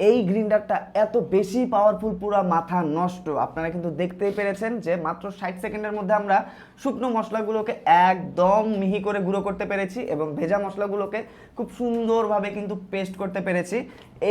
এই গ্রিন্ডারটা এত বেশি পাওয়ারফুল, পুরো মাথা নষ্ট। আপনারা কিন্তু দেখতেই পেরেছেন যে মাত্র 60 সেকেন্ডের মধ্যে আমরা শুকনো মশলাগুলোকে একদম মিহি করে গুঁড়ো করতে পেরেছি এবং ভেজা মশলাগুলোকে খুব সুন্দরভাবে কিন্তু পেস্ট করতে পেরেছি।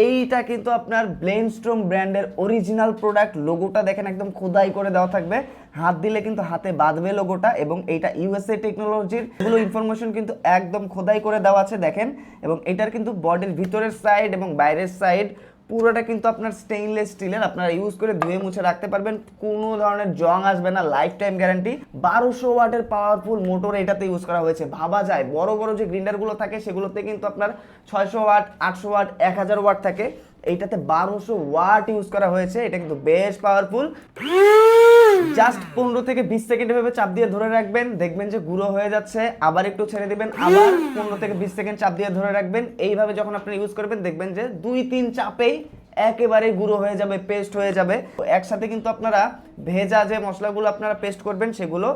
এইটা কিন্তু আপনার ব্লেন্ডস্ট্রম ব্র্যান্ডের অরিজিনাল প্রোডাক্ট। লোগোটা দেখেন একদম খোদাই করে দেওয়া থাকবে, হাত দিলে কিন্তু হাতে বাঁধবে লোগোটা। এবং এইটা ইউএসএ টেকনোলজির, এগুলো ইনফরমেশন কিন্তু একদম খোদাই করে দেওয়া আছে দেখেন। এবং এটার কিন্তু বডির ভিতরের সাইড এবং বাইরের সাইড পুরোটা কিন্তু আপনার স্টেইনলেস স্টিলের, আপনারা ইউজ করে ধুয়ে মুছে রাখতে পারবেন, কোনো ধরনের জং আসবে না, লাইফ টাইম গ্যারান্টি। 1200 ওয়াটের পাওয়ারফুল মোটর এটাতে ইউজ করা হয়েছে। ভাবা যায় বড় বড় যে গ্রিন্ডারগুলো থাকে সেগুলোতে কিন্তু আপনার 600 ওয়াট, 800 ওয়াট, 1000 ওয়াট থাকে, এইটাতে 1200 ওয়াট ইউজ করা হয়েছে। এটা কিন্তু বেশ পাওয়ারফুল। জাস্ট 15 থেকে 20 সেকেন্ড এভাবে চাপ দিয়ে ধরে রাখবেন, দেখবেন যে গুঁড়ো হয়ে যাচ্ছে। আবার একটু ছেড়ে দিবেন, আবার 15 থেকে 20 সেকেন্ড চাপ দিয়ে ধরে রাখবেন। এইভাবে যখন আপনি ইউজ করবেন দেখবেন যে 2-3 চাপেই একেবারে গুঁড়ো হয়ে যাবে, পেস্ট হয়ে যাবে। একসাথে কিন্তু আপনারা ভেজা যে মশলাগুলো আপনারা পেস্ট করবেন সেগুলো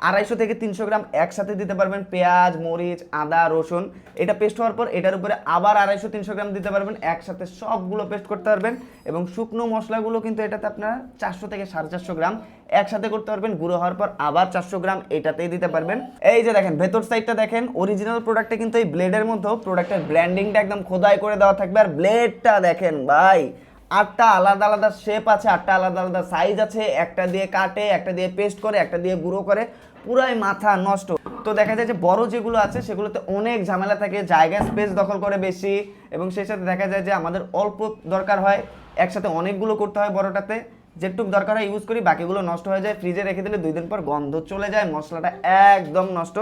250 থেকে 300 গ্রাম একসাথে দিতে পারবেন। পেঁয়াজ, মরিচ, আদা, রসুন, এটা পেস্ট হওয়ার পর এটার উপরে আবার 250-300 গ্রাম দিতে পারবেন, একসাথে সবগুলো পেস্ট করতে পারবেন। এবং শুকনো মশলাগুলো কিন্তু এটাতে আপনারা 400 থেকে 450 গ্রাম একসাথে করতে পারবেন। গুঁড়ো হওয়ার পর আবার 400 গ্রাম এটাতেই দিতে পারবেন। এই যে দেখেন ভেতর সাইডটা দেখেন, অরিজিনাল প্রোডাক্টে কিন্তু এই ব্লেডের মধ্যেও প্রোডাক্টের ব্র্যান্ডিংটা একদম খোদাই করে দেওয়া থাকবে। আর ব্লেডটা দেখেন ভাই, 8টা আলাদা আলাদা শেপ আছে, 8টা আলাদা আলাদা সাইজ আছে, একটা দিয়ে কাটে, একটা দিয়ে পেস্ট করে, একটা দিয়ে গুঁড়ো করে, পুরাই মাথা নষ্ট। তো দেখা যায় যে বড় যেগুলো আছে সেগুলোতে অনেক ঝামেলা থাকে, জায়গা স্পেস দখল করে বেশি, এবং সেই সাথে দেখা যায় যে আমাদের অল্প দরকার হয়, একসাথে অনেকগুলো করতে হয় বড়টাতে। যেটুক দরকার হয় ইউজ করি, বাকিগুলো নষ্ট হয়ে যায়। ফ্রিজে রেখে দিলে 2 দিন পর গন্ধ চলে যায়, মশলাটা একদম নষ্ট।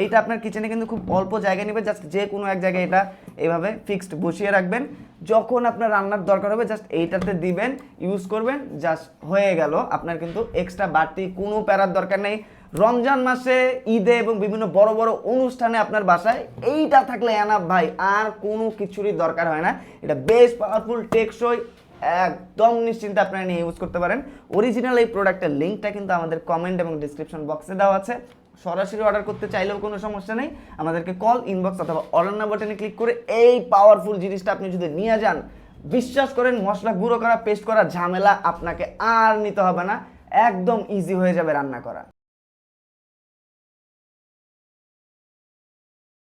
এইটা আপনার কিচেনে কিন্তু খুব অল্প জায়গা নেবে, জাস্ট যে কোনো এক জায়গায় এটা এইভাবে ফিক্সড বসিয়ে রাখবেন। যখন আপনার রান্নার দরকার হবে জাস্ট এইটাতে দিবেন, ইউজ করবেন, জাস্ট হয়ে গেল। আপনার কিন্তু এক্সট্রা বাড়তি কোনো প্যারার দরকার নেই। রমজান মাসে, ঈদে এবং বিভিন্ন বড় বড় অনুষ্ঠানে আপনার বাসায় এইটা থাকলে এনাফ ভাই, আর কোনো কিছুরই দরকার হয় না। এটা বেশ পাওয়ারফুল, টেকসই, একদম নিশ্চিন্তে আপনারা নিয়ে ইউজ করতে পারেন। অরিজিনাল এই প্রোডাক্টের লিঙ্কটা কিন্তু আমাদের কমেন্ট এবং ডিসক্রিপশন বক্সে দেওয়া আছে। সরাসরি অর্ডার করতে চাইলেও কোনো সমস্যা নেই, আমাদেরকে কল, ইনবক্স অথবা অর্ডার নাও বাটনে ক্লিক করে এই পাওয়ারফুল জিনিসটা আপনি যদি নিয়ে যান, বিশ্বাস করেন মশলা গুঁড়ো করা, পেস্ট করা ঝামেলা আপনাকে আর নিতে হবে না, একদম ইজি হয়ে যাবে রান্না করা।